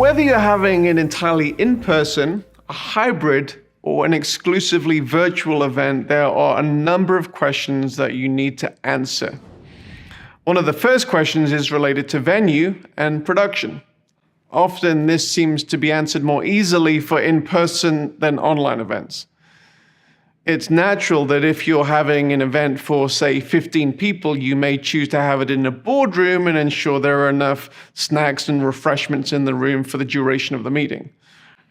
Whether you're having an entirely in-person, a hybrid, or an exclusively virtual event, there are a number of questions that you need to answer. One of the first questions is related to venue and production. Often this seems to be answered more easily for in-person than online events. It's natural that if you're having an event for, say, 15 people, you may choose to have it in a boardroom and ensure there are enough snacks and refreshments in the room for the duration of the meeting.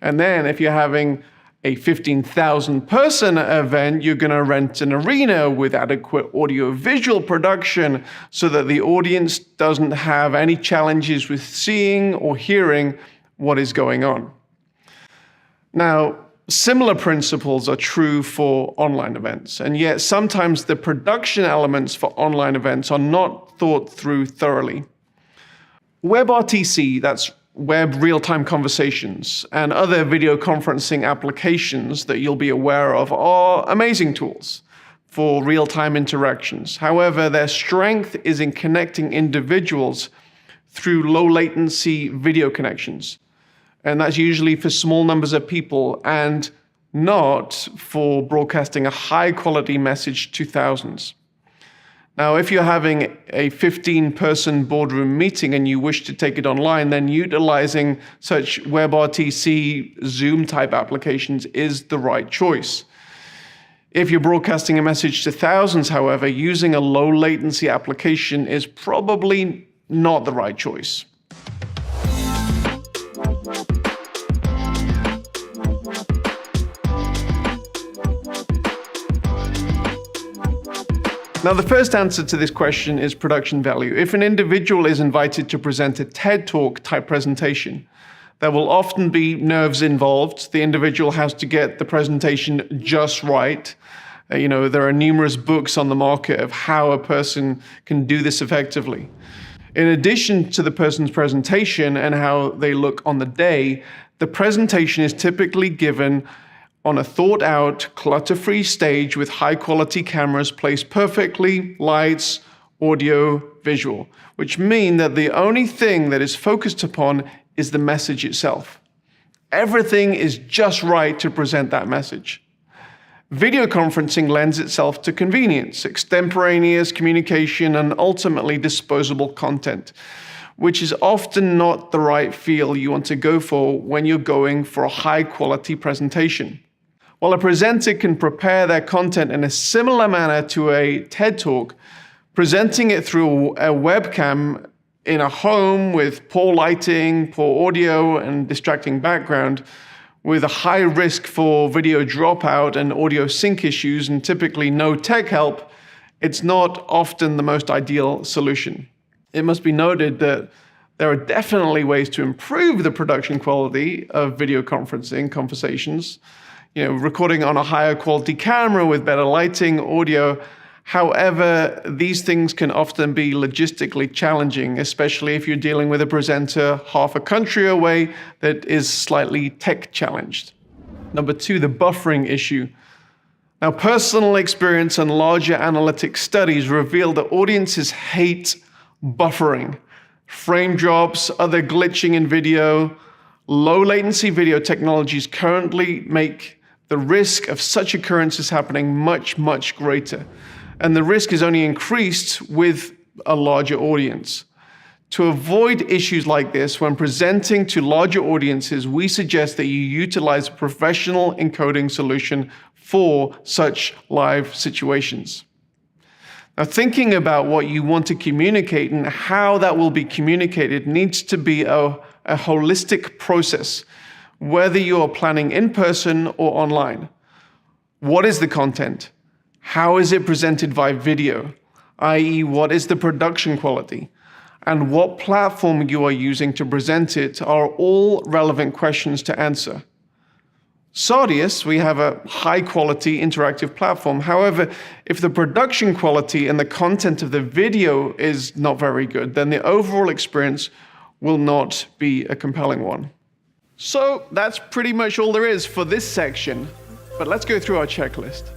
And then if you're having a 15,000 person event, you're going to rent an arena with adequate audio-visual production so that the audience doesn't have any challenges with seeing or hearing what is going on. Now, similar principles are true for online events, and yet sometimes the production elements for online events are not thought through thoroughly. WebRTC, that's web real-time conversations, and other video conferencing applications that you'll be aware of are amazing tools for real-time interactions. However, their strength is in connecting individuals through low-latency video connections. And that's usually for small numbers of people and not for broadcasting a high-quality message to thousands. Now, if you're having a 15-person boardroom meeting and you wish to take it online, then utilizing such WebRTC, Zoom-type applications is the right choice. If you're broadcasting a message to thousands, however, using a low-latency application is probably not the right choice. Now, the first answer to this question is production value. If an individual is invited to present a TED Talk type presentation, there will often be nerves involved. The individual has to get the presentation just right. There are numerous books on the market of how a person can do this effectively. In addition to the person's presentation and how they look on the day, the presentation is typically given on a thought-out, clutter-free stage with high-quality cameras placed perfectly, lights, audio, visual, which mean that the only thing that is focused upon is the message itself. Everything is just right to present that message. Video conferencing lends itself to convenience, extemporaneous communication, and ultimately disposable content, which is often not the right feel you want to go for when you're going for a high-quality presentation. While a presenter can prepare their content in a similar manner to a TED Talk, presenting it through a webcam in a home with poor lighting, poor audio, and distracting background, with a high risk for video dropout and audio sync issues and typically no tech help, it's not often the most ideal solution. It must be noted that there are definitely ways to improve the production quality of video conferencing conversations. Recording on a higher quality camera with better lighting, audio. However, these things can often be logistically challenging, especially if you're dealing with a presenter half a country away that is slightly tech challenged. Number 2, the buffering issue. Now, personal experience and larger analytic studies reveal that audiences hate buffering. Frame drops, other glitching in video, low latency video technologies currently make the risk of such occurrences happening much, much greater. And the risk is only increased with a larger audience. To avoid issues like this, when presenting to larger audiences, we suggest that you utilize a professional encoding solution for such live situations. Now, thinking about what you want to communicate and how that will be communicated needs to be a holistic process, whether you are planning in person or online. What is the content? How is it presented via video? i.e., what is the production quality? And what platform you are using to present it are all relevant questions to answer. Sardius, we have a high-quality interactive platform. However, if the production quality and the content of the video is not very good, then the overall experience will not be a compelling one. So that's pretty much all there is for this section, but let's go through our checklist.